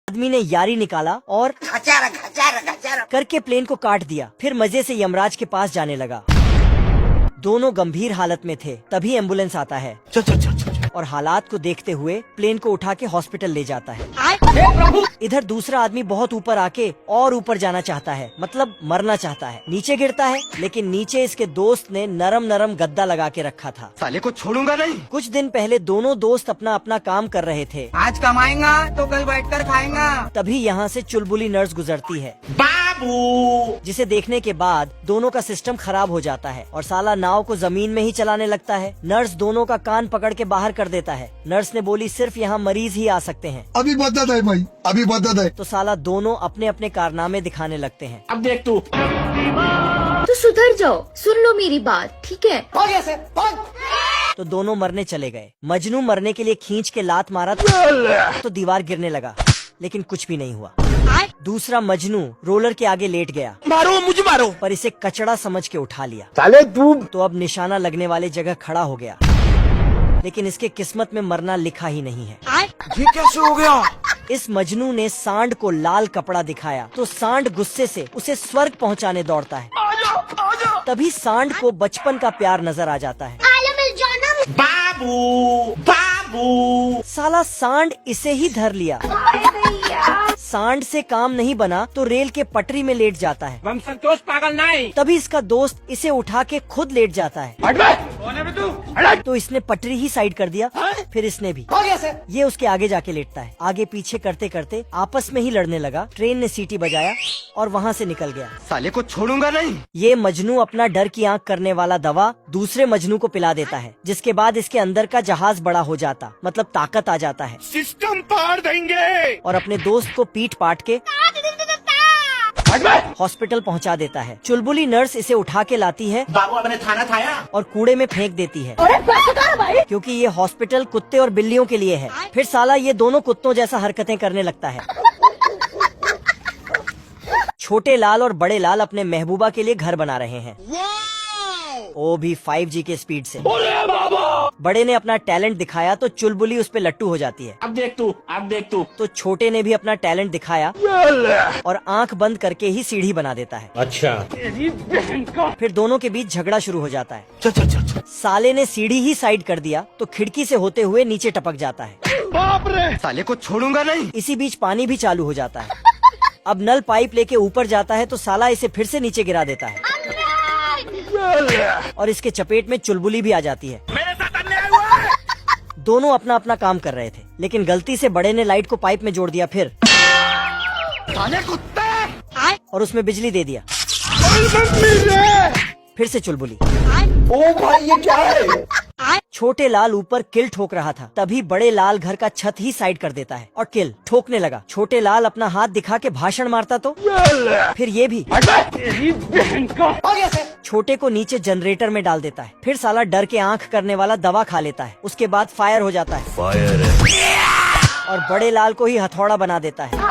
आदमी ने यारी निकाला और करके प्लेन को काट दिया। फिर मजे से यमराज के पास जाने लगा। दोनों गंभीर हालत में थे। तभी एम्बुलेंस आता है और हालात को देखते हुए प्लेन को उठा के हॉस्पिटल ले जाता है। इधर दूसरा आदमी बहुत ऊपर आके और ऊपर जाना चाहता है, मतलब मरना चाहता है। नीचे गिरता है, लेकिन नीचे इसके दोस्त ने नरम नरम गद्दा लगा के रखा था। साले को छोड़ूंगा नहीं। कुछ दिन पहले दोनों दोस्त अपना अपना काम कर रहे थे। आज कमाएगा तो कल बैठकर खाएगा। तभी यहाँ से चुलबुली नर्स गुजरती है, बाबू, जिसे देखने के बाद दोनों का सिस्टम खराब हो जाता है और साला नाव को जमीन में ही चलाने लगता है। नर्स दोनों का कान पकड़ के बाहर कर देता है। नर्स ने बोली सिर्फ यहाँ मरीज ही आ सकते हैं। अभी बदत है भाई, अभी बदत है। तो साला दोनों अपने अपने कारनामे दिखाने लगते हैं। अब देख तू। तो सुधर जाओ, सुन लो मेरी बात, ठीक है? तो दोनों मरने चले गए। मजनू मरने के लिए खींच के लात मारा तो दीवार गिरने लगा, लेकिन कुछ भी नहीं हुआ। दूसरा मजनू रोलर के आगे लेट गया। मारो मुझे मारो। पर इसे कचड़ा समझ के उठा लिया। साले तू। तो अब निशाना लगने वाले जगह खड़ा हो गया, लेकिन इसके किस्मत में मरना लिखा ही नहीं है। ये कैसे हो गया? इस मजनू ने सांड को लाल कपड़ा दिखाया तो सांड गुस्से से उसे स्वर्ग पहुंचाने दौड़ता है। तभी सांड को बचपन का प्यार नजर आ जाता है। बाबू, बाबू, साला सांड इसे ही धर लिया। सांड से काम नहीं बना तो रेल के पटरी में लेट जाता है। हम संतोष पागल नहीं। तभी इसका दोस्त इसे उठा के खुद लेट जाता है। कौन है बे तू? तो इसने पटरी ही साइड कर दिया। फिर इसने भी। ये उसके आगे जाके लेटता है। आगे पीछे करते करते आपस में ही लड़ने लगा। ट्रेन ने सीटी बजाया और वहाँ से निकल गया। साले को छोड़ूंगा नहीं। ये मजनू अपना डर की आंख करने वाला दवा दूसरे मजनू को पिला देता है, जिसके बाद इसके अंदर का जहाज बड़ा हो जाता, मतलब ताकत आ जाता है। सिस्टम पार देंगे। और अपने दोस्त को पीट पाट के हॉस्पिटल पहुंचा देता है। चुलबुली नर्स इसे उठा के लाती है बाबू अपने थाना खाया और कूड़े में फेंक देती है, क्योंकि ये हॉस्पिटल कुत्ते और बिल्लियों के लिए है। फिर साला ये दोनों कुत्तों जैसा हरकतें करने लगता है। छोटे लाल और बड़े लाल अपने महबूबा के लिए घर बना रहे हैं, वो भी 5G के स्पीड से। बड़े ने अपना टैलेंट दिखाया तो चुलबुली उस पे लट्टू हो जाती है। अब देख तू, अब देख तू। तो छोटे ने भी अपना टैलेंट दिखाया और आंख बंद करके ही सीढ़ी बना देता है। अच्छा। फिर दोनों के बीच झगड़ा शुरू हो जाता है। चल। साले ने सीढ़ी ही साइड कर दिया तो खिड़की से होते हुए नीचे टपक जाता है। बाप रे। साले को छोड़ूंगा नहीं। इसी बीच पानी भी चालू हो जाता है। अब नल पाइप लेके ऊपर जाता है तो साला इसे फिर से नीचे गिरा देता है और इसके चपेट में चुलबुली भी आ जाती है। मेरे साथ अन्याय हुआ है। दोनों अपना अपना काम कर रहे थे, लेकिन गलती से बड़े ने लाइट को पाइप में जोड़ दिया। फिर साले कुत्ते। और उसमें बिजली दे दिया। फिर से चुलबुली। ओ भाई ये क्या है? छोटे लाल ऊपर किल ठोक रहा था, तभी बड़े लाल घर का छत ही साइड कर देता है और किल ठोकने लगा। छोटे लाल अपना हाथ दिखा के भाषण मारता तो फिर ये भी छोटे को नीचे जनरेटर में डाल देता है। फिर साला डर के आंख करने वाला दवा खा लेता है। उसके बाद फायर हो जाता है। और बड़े लाल को ही हथौड़ा बना देता है।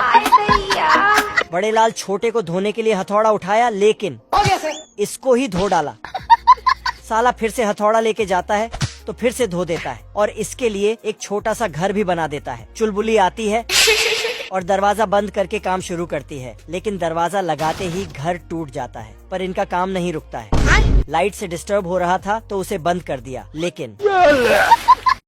बड़े लाल छोटे को धोने के लिए हथौड़ा उठाया, लेकिन इसको ही धो डाला। साला फिर से हथौड़ा लेके जाता है तो फिर से धो देता है और इसके लिए एक छोटा सा घर भी बना देता है। चुलबुली आती है और दरवाजा बंद करके काम शुरू करती है, लेकिन दरवाजा लगाते ही घर टूट जाता है। पर इनका काम नहीं रुकता है। लाइट से डिस्टर्ब हो रहा था तो उसे बंद कर दिया, लेकिन